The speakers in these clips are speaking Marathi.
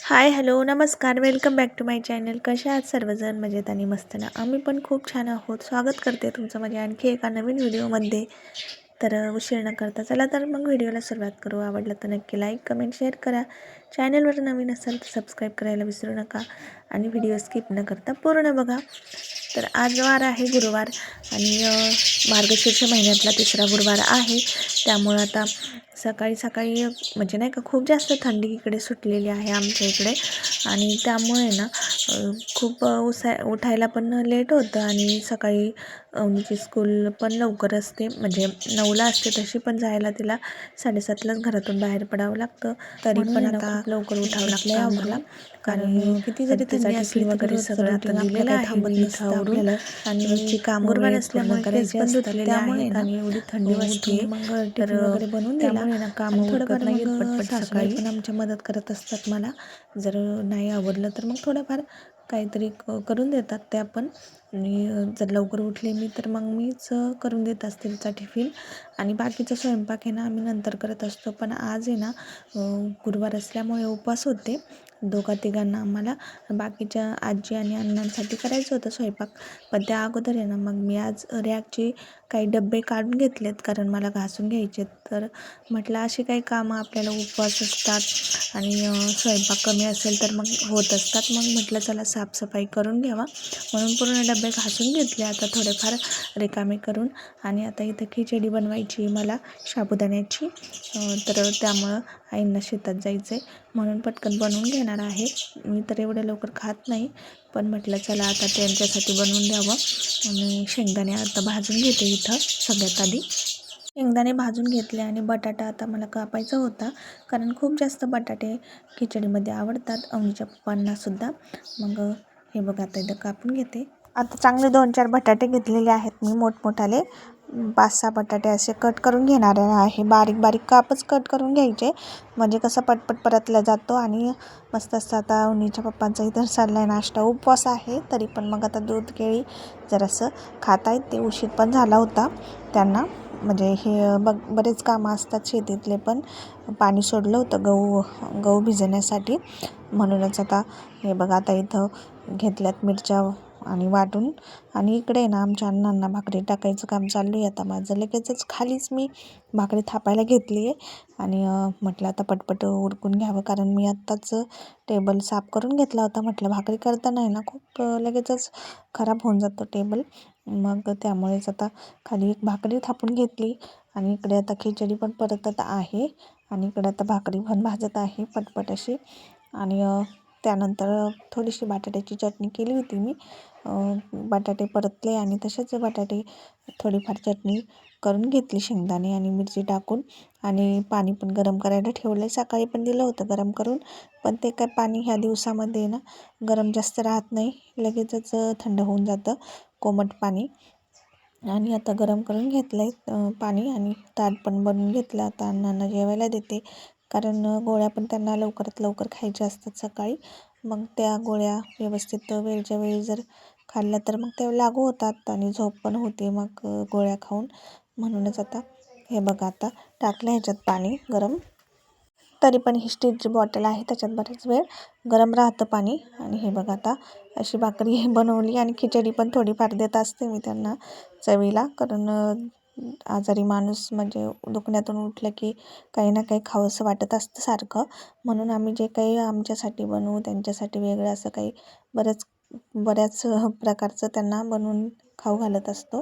हाय, हॅलो, नमस्कार. Welcome back to my channel. कशा आहात सर्वजण? मजेत आणि मस्त ना? आम्ही पण खूप छान आहोत. स्वागत करते तुमचं माझ्या आणखी एका नवीन व्हिडिओमध्ये. तर उशीर न करता चला तर मग व्हिडिओला सुरुवात करू. आवडलं तर नक्की लाईक, कमेंट, शेअर करा. चॅनलवर नवीन असाल तर सबस्क्राईब करायला विसरू नका आणि व्हिडिओ स्किप न करता पूर्ण बघा. तर आज वार आहे गुरुवार आणि मार्गशीर्ष महिन्यातला तिसरा गुरुवार आहे. त्यामुळं आता सकाळी सकाळी म्हणजे नाही का खूप जास्त थंडी इकडे सुटलेली आहे आमच्या इकडे आणि त्यामुळे ना खूप उठायला पण लेट होतं आणि सकाळी अवनीची स्कूल पण लवकर असते, म्हणजे 9ला असते तशी, पण जायला तिला 7:30लाच घरातून बाहेर पडावं लागतं. तरी पण आता खूप लवकर उठावं लागतं आम्हाला, कारण किती जरी तिचा टिफिन वगैरे सगळं आता दिलेलं आहे मी इथं आवरून. आणि गुरुवार असल्यामुळे केस पण धुतलेले आहेत आणि एवढी थंडी वाजते मग तर टिफिन वगैरे बनवून दिला त्यामुळे ना आणि कामं थोडंफार उरकत नाही मग आहेत पटपट सासूबाई सकाळी. पण आमच्या मदत करत असतात मला. जर नाही आवडलं तर मग थोडंफार काहीतरी करून देतात त्या पण. आणि जर लवकर उठले मी तर मग मीच करून देत असते तिचा टिफिन. आणि बाकीचा स्वयंपाक आहे ना आम्ही नंतर करत असतो. पण आज आहे ना गुरुवार असल्यामुळे उपवास होते दोघा तिघांना आम्हाला. बाकीच्या आजी आणि अण्णांसाठी करायचं होतं स्वयंपाक, पण त्या अगोदर आहे ना मग मी आज रॅकचे काही डबे काढून घेतलेत, कारण मला घासून घ्यायचे. तर म्हटलं अशी काही कामं आपल्याला उपवास असतात आणि स्वयंपाक कमी असेल तर मग होत असतात. मग म्हटलं चला साफसफाई करून घ्यावा, म्हणून पूर्ण डबे घासून घेतले आता थोडेफार रिकामे करून. आणि आता इथं खिचडी बनवायची मला साबुदाण्याची. तर त्यामुळं आईंना शेतात जायचं आहे म्हणून पटकन बनवून घेणार आहे. मी तर एवढ्या लवकर खात नाही, पण म्हटलं चला आता त्यांच्यासाठी बनवून द्यावं. आणि शेंगदाणे आता भाजून घेते इथं सगळ्यात आधी. शेंगदाणे भाजून घेतले आणि बटाटा आता मला कापायचा होता, कारण खूप जास्त बटाटे खिचडीमध्ये आवडतात अवनीच्या पप्पांनासुद्धा. मग हे बघा आता इथं कापून घेते. आता चांगले 2-4 बटाटे घेतलेले आहेत मी, मोठमोठाले 5-6 बटाटे असे कट करून घेणार आहे. बारीक बारीक कापच कट करून घ्यायचे, म्हणजे कसं पटपट परतला जातो. आणि मस्त असतं. आता अवनीच्या पप्पांचा इथं चालला आहे नाश्ता, उपवास आहे तरी पण मग आता दूध केळी जरासं खात आहेत ते. उशीर पण झाला होता त्यांना, म्हणजे हे बरेच कामं असतात शेतीतले. पण पाणी सोडलं होतं गहू भिजवण्यासाठी, म्हणूनच आता हे बघा आता इथं घेतल्यात मिरच्या आणि वाटून. आणि इकडे ना आमच्या अण्णांना भाकरी टाकायचं काम चालू आहे आता माझं. लगेचच खालीच मी भाकरी थापायला घेतली आहे आणि म्हटलं आता पटपट उरकून घ्यावं, कारण मी आत्ताच टेबल साफ करून घेतला होता. म्हटलं भाकरी करताना आहे ना खूप लगेचच खराब होऊन जातो टेबल, मग त्यामुळेच आता खाली एक भाकरी थापून घेतली. आणि इकडे आता खिचडी पण परतत आहे आणि इकडे आता भाकरी पण भाजत आहे पटपट अशी. आणि त्यानंतर थोडीशी बटाट्याची चटणी केली होती मी. बटाटे परतले आणि तसेच बटाटे थोडीफार चटणी करून घेतली शेंगदाणे आणि मिरची टाकून. आणि पाणी पण गरम करायला ठेवलं आहे, सकाळी पण दिलं होतं गरम करून, पण ते काय पाणी ह्या दिवसामध्ये ना गरम जास्त राहत नाही, लगेचच थंड होऊन जातं कोमट पाणी. आणि आता गरम करून घेतलं आहे पाणी आणि ताट पण बनवून घेतलं. आता अण्णांना जेवायला देते, कारण गोळ्या पण त्यांना लवकरात लवकर खायच्या असतात सकाळी. मग त्या गोळ्या व्यवस्थित वेळच्या वेळी जर खाल्ल्या तर मग ते लागू होतात आणि झोप पण होते मग गोळ्या खाऊन. म्हणूनच आता हे बघा आता टाकलं ह्याच्यात पाणी गरम, तरी पण ही स्टीलची बॉटल आहे त्याच्यात बरेच वेळ गरम राहतं पाणी. आणि हे बघा आता अशी भाकरी बनवली आणि खिचडी पण थोडीफार देत असते मी त्यांना चवीला, कारण आजारी माणूस म्हणजे दुखण्यातून उठलं की काही ना काही खावंसं वाटत असतं सारखं. म्हणून आम्ही जे काही आमच्यासाठी बनवू त्यांच्यासाठी वेगळं असं काही बऱ्याच प्रकारचं त्यांना बनवून खाऊ घालत असतो.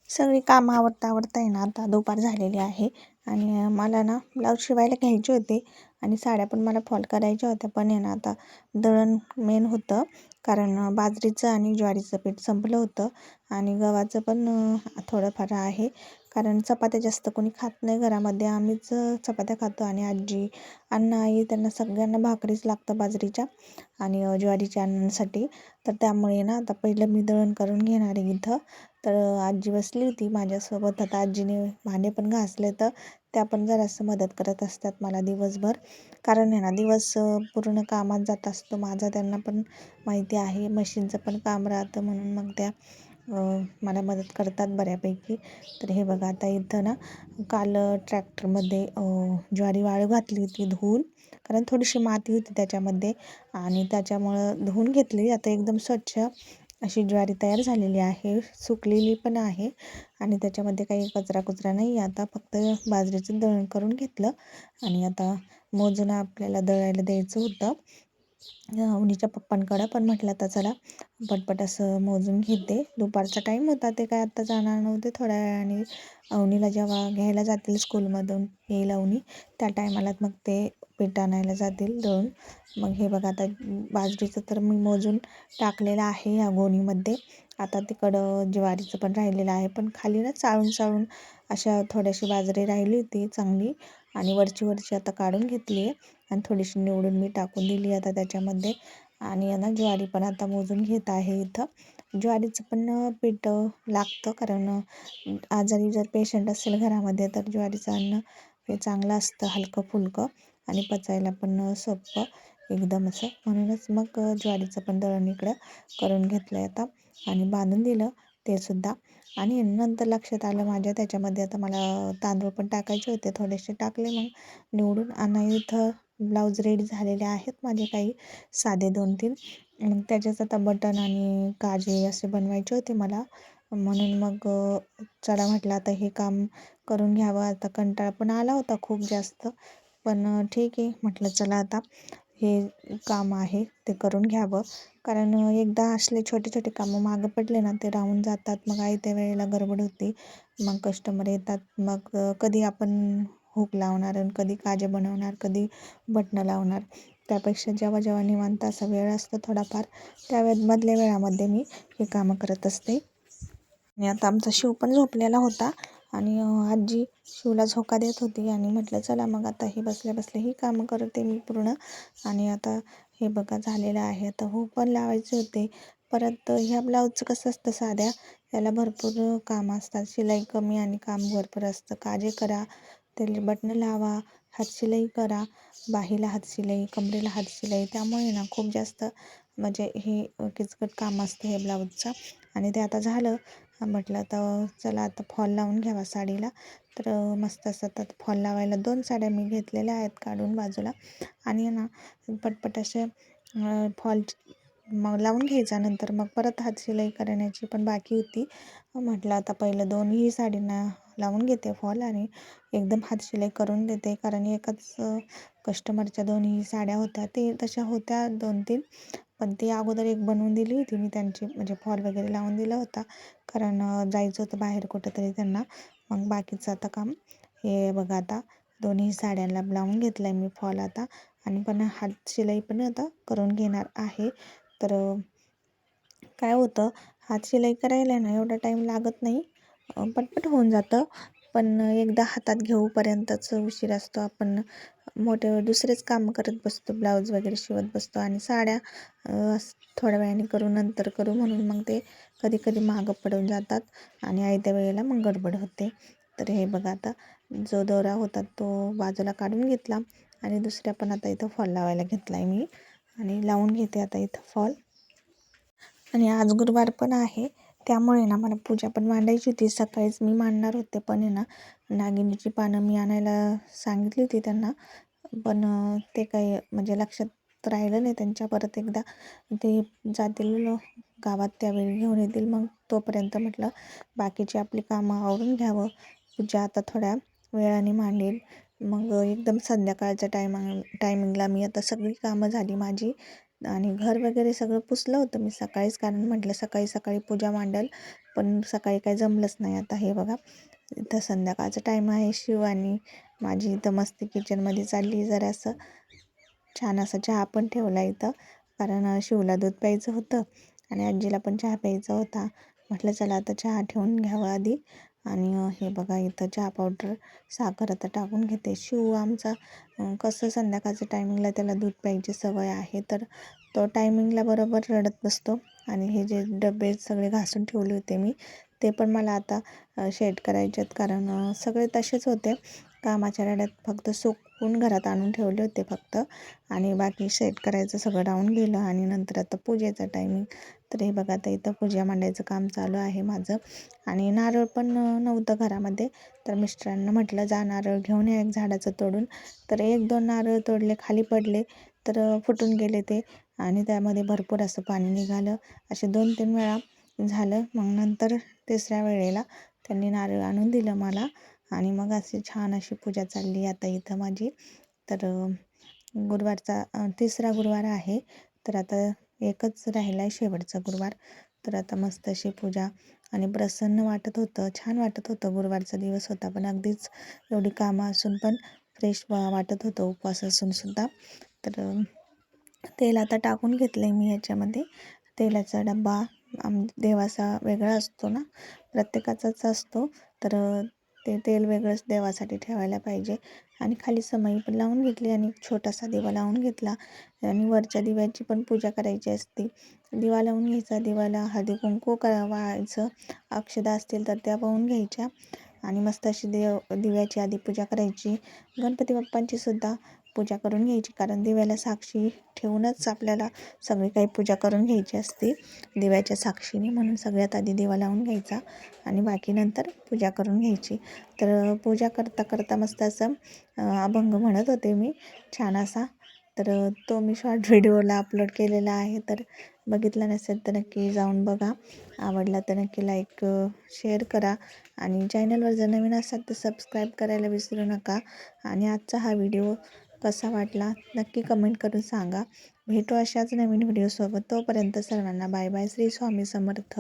सगळी कामं आवरता आहे ना आता दुपार झालेली आहे. आणि मला ना ब्लाऊज शिवायला घ्यायचे होते आणि साड्या पण मला फॉल करायच्या होत्या, पण आहे ना आता दळण मेन होतं, कारण बाजरीचं आणि ज्वारीचं पीठ संपलं होतं आणि गव्हाचं पण थोडंफार आहे. कारण चपात्या जास्त कोणी खात नाही घरामध्ये, आम्हीच चपात्या खातो आणि आजी अण्णा आई त्यांना सगळ्यांना भाकरीच लागतं बाजरीच्या आणि ज्वारीच्या अण्णांसाठी. तर त्यामुळे ना आता पहिलं मी दळण करून घेणार आहे इथं. तर आजी बसली होती माझ्यासोबत, आता आजीने भांडे पण घासले तर त्या पण जरासं मदत करत असतात मला दिवसभर, कारण आहे ना दिवस पूर्ण कामात जात असतो माझा. त्यांना पण माहिती आहे मशीनचं पण काम राहतं, म्हणून मग त्या मला मदत करतात बऱ्यापैकी. तर हे बघा आता इथं ना काल ट्रॅक्टरमध्ये ज्वारी वाळू घातली होती धुवून, कारण थोडीशी माती होती त्याच्यामध्ये आणि त्याच्यामुळं धुवून घेतली. आता एकदम स्वच्छ अशी ज्वारी तयार झालेली आहे, सुकलेली पण आहे आणि त्याच्यामध्ये काही कचरा नाही. आता फक्त बाजरीचं दळण करून घेतलं आणि आता मोजून आपल्याला दळायला द्यायचं होतं अवनीच्या पप्पांकडं. पण म्हटलं आता चला पटपट असं मोजून घेते. दुपारचा टाईम होता, ते काय आत्ता जाणार नव्हते. थोड्या वेळाने अवनीला जेव्हा घ्यायला जातील स्कूलमधून येईल अवनी, त्या टायमाला मग ते पीठ आणायला जातील दळून. मग हे बघा आता बाजरीचं तर मी मोजून टाकलेलं आहे ह्या गोणीमध्ये. आता तिकडं ज्वारीचं पण राहिलेलं आहे, पण खाली ना चाळून अशा थोडीशी बाजरी राहिली होती चांगली आणि वरची आता काढून घेतली आहे आणि थोडीशी निवडून मी टाकून दिली आता त्याच्यामध्ये. आणि ना ज्वारी पण आता मोजून घेत आहे इथं. ज्वारीचं पण पीठ लागतं, कारण आजारी जर पेशंट असेल घरामध्ये तर ज्वारीचं अन्न हे चांगलं असतं, हलकं फुलकं आणि पचायला पण सोपं एकदम असं. म्हणूनच मग ज्वारीचं पण दळण इकडं करून घेतलं आहे आता आणि बांधून दिलं ते सुद्धा. आणि नंतर लक्षात आलं माझ्या त्याच्यामध्ये आता मला तांदूळ पण टाकायचे होते, थोडेसे टाकले मग निवडून. आणि इथं ब्लाऊज रेडी झालेले आहेत माझे काही साधे 2-3. मग त्याच्याच आता बटन आणि काजे असे बनवायचे होते मला, म्हणून मग चला म्हटलं आता हे काम करून घ्यावं. आता कंटाळा पण आला होता खूप जास्त, पण ठीक आहे म्हटलं चला आता हे काम आहे ते करून घ्यावं. कारण एकदा असले छोटे कामं मागं पडले ना ते राहून जातात. मग त्या वेळेला गडबड होती, मग कस्टमर येतात, मग कधी आपण हुक लावणार आणि कधी काजे बनवणार, कधी बटणं लावणार. त्यापेक्षा जेव्हा निवांत असा वेळ असतो थोडाफार, त्या मधल्या वेळामध्ये मी हे कामं करत असते. आणि आता आमचा शिव पण झोपलेला होता आणि आजी शिवला झोका देत होती आणि म्हटलं चला मग आता हे बसल्या ही कामं करते मी पूर्ण. आणि आता हे बघा झालेलं आहे. आता हुक पण लावायचे होते. परत ह्या ब्लाऊजचं कसं असतं साध्या, याला भरपूर काम असतात, शिलाई कमी आणि काम भरपूर असतं. काजे करा, त्याला बटणं लावा, हातशिलाई करा, बाहीला हातशिलाई, कमरेला हातशिलाई, त्यामुळे ना खूप जास्त म्हणजे हे किचकट काम असतं हे ब्लाऊजचं. आणि ते आता झालं. म्हटलं आता चला आता फॉल लावून घ्यावा साडीला. तर मस्त असं आता फॉल लावायला 2 साड्या मी घेतलेल्या आहेत काढून बाजूला आणि ना पटपट असे फॉल मग लावून घ्यायचा. नंतर मग परत हातशिलाई करण्याची पण बाकी होती. म्हटलं आता पहिलं 2ही साडींना लावून घेते फॉल आणि एकदम हातशिलाई करून देते, कारण एकाच कस्टमरच्या 2ही साड्या होत्या, ते तशा होत्या 2-3. पण ती अगोदर एक बनवून दिली होती मी त्यांची, म्हणजे फॉल वगैरे लावून दिला होता, कारण जायचं होतं बाहेर कुठंतरी त्यांना. मग बाकीचं आता काम हे बघा आता 2ही साड्यांना लावून घेतलं आहे मी फॉल आता. आणि पण हातशिलाई पण आता करून घेणार आहे. तर काय होतं, हातशिलाई करायला ना एवढा टाईम लागत नाही, पटपट होऊन जातं. पण एकदा हातात घेऊपर्यंतच उशीर असतो. आपण मोठे दुसरेच काम करत बसतो, ब्लाऊज वगैरे शिवत बसतो आणि साड्या थोड्या वेळाने करू, नंतर करू म्हणून मग ते कधी मागं पडून जातात आणि आयत्या वेळेला मग गडबड होते. तर हे बघा आता जो दोरा होता तो बाजूला काढून घेतला आणि दुसऱ्या पण आता इथं फॉल लावायला घेतला आहे मी आणि लावून घेते आता इथं फॉल. आणि आज गुरुवार पण आहे, त्यामुळे ना मला पूजा पण मांडायची होती. सकाळीच मी मांडणार होते, पण आहे ना नागिनीची पानं मी आणायला सांगितली होती त्यांना, पण ते काही म्हणजे लक्षात राहिलं नाही त्यांच्या. परत एकदा ते जातील गावात त्यावेळी घेऊन येतील, मग तोपर्यंत म्हटलं बाकीची आपली कामं आवरून घ्यावं. पूजा आता थोड्या वेळाने मांडेल. मग एकदम संध्याकाळच्या टायमिंगला मी आता सगळी कामं झाली माझी आणि घर वगैरे सगळं पुसलं होतं मी सकाळीच, कारण म्हटलं सकाळी पूजा मांडल, पण सकाळी काही जमलंच नाही. आता हे बघा इथं संध्याकाळचा टाईम आहे. शिव आणि माझी इथं मस्ती किचनमध्ये चालली. जरासं छान असा चहा पण ठेवला इथं, कारण शिवला दूध प्यायचं होतं आणि आजीला पण चहा प्यायचा होता. म्हटलं चला आता चहा ठेवून घ्यावं आधी. आणि हे बघा इथं चहा पावडर, साखर आता टाकून घेते. शिव आमचा कसं संध्याकाळच्या टायमिंगला त्याला दूध प्यायची सवय आहे, तर तो टायमिंगला बरोबर रडत बसतो. आणि हे जे डबे सगळे घासून ठेवले होते मी, ते पण मला आता शेड करायचे आहेत, कारण सगळे तसेच होते. कामाच्या रड्यात फक्त सुकून घरात आणून ठेवले होते फक्त, आणि बाकी सेट करायचं सगळं राहून गेलं. आणि नंतर आता पूजेचा टायमिंग, तर हे बघा आता इथं पूजा मांडायचं काम चालू आहे माझं. आणि नारळ पण नव्हतं घरामध्ये, तर मिस्टरांना म्हटलं जा नारळ घेऊन या एक झाडाचं तोडून. तर 1-2 नारळ तोडले, खाली पडले, तर फुटून गेले ते आणि त्यामध्ये भरपूर असं पाणी निघालं. असे 2-3 वेळा झालं. मग नंतर तिसऱ्या वेळेला त्यांनी नारळ आणून दिलं मला आणि मग अशी छान अशी पूजा चालली आता इथं माझी. तर गुरुवारचा तिसरा गुरुवार आहे. तर आता एकच राहिला आहे शेवटचा गुरुवार. तर आता मस्त अशी पूजा आणि प्रसन्न वाटत होतं, छान वाटत होतं. गुरुवारचा दिवस होता, पण अगदीच एवढी कामं असून पण फ्रेश वाटत होतं उपवास असूनसुद्धा. तर तेल आता टाकून घेतलं आहे मी ह्याच्यामध्ये. तेलाचा डबा देवाचा वेगळा असतो ना, प्रत्येकाचाच असतो. तर ते तेल वेगळंच देवासाठी ठेवायला पाहिजे. आणि खाली समई पण लावून घेतली आणि एक छोटासा दिवा लावून घेतला. आणि वरच्या दिव्याची पण पूजा करायची असते. दिवा लावून घ्यायचा, दिवाला हळदी कुंकू वाहायचं, अक्षदा असतील तर त्या वाहून घ्यायच्या आणि मस्त अशी दिव्याची आधी पूजा करायची. गणपती बाप्पांची सुद्धा पूजा करून घ्यायची, कारण दिव्याला साक्षी ठेवूनच आपल्याला सगळी काही पूजा करून घ्यायची असते दिव्याच्या साक्षीने. म्हणून सगळ्यात आधी दिवा लावून घ्यायचा आणि बाकी नंतर पूजा करून घ्यायची. तर पूजा करता करता मस्त असं अभंग म्हणत होते मी छान असा. तर तो मी शॉर्ट व्हिडिओला अपलोड केलेला आहे, तर बघितला नसेल तर नक्की जाऊन बघा. आवडला तर नक्की लाईक शेअर करा आणि चॅनलवर जर नवीन असाल तर सबस्क्राईब करायला विसरू नका. आणि आजचा हा व्हिडिओ कसा वाटला नक्की कमेंट करून सांगा. भेटू अशाच नवीन व्हिडिओसोबत. तोपर्यंत सर्वांना बाय बाय. श्री स्वामी समर्थ.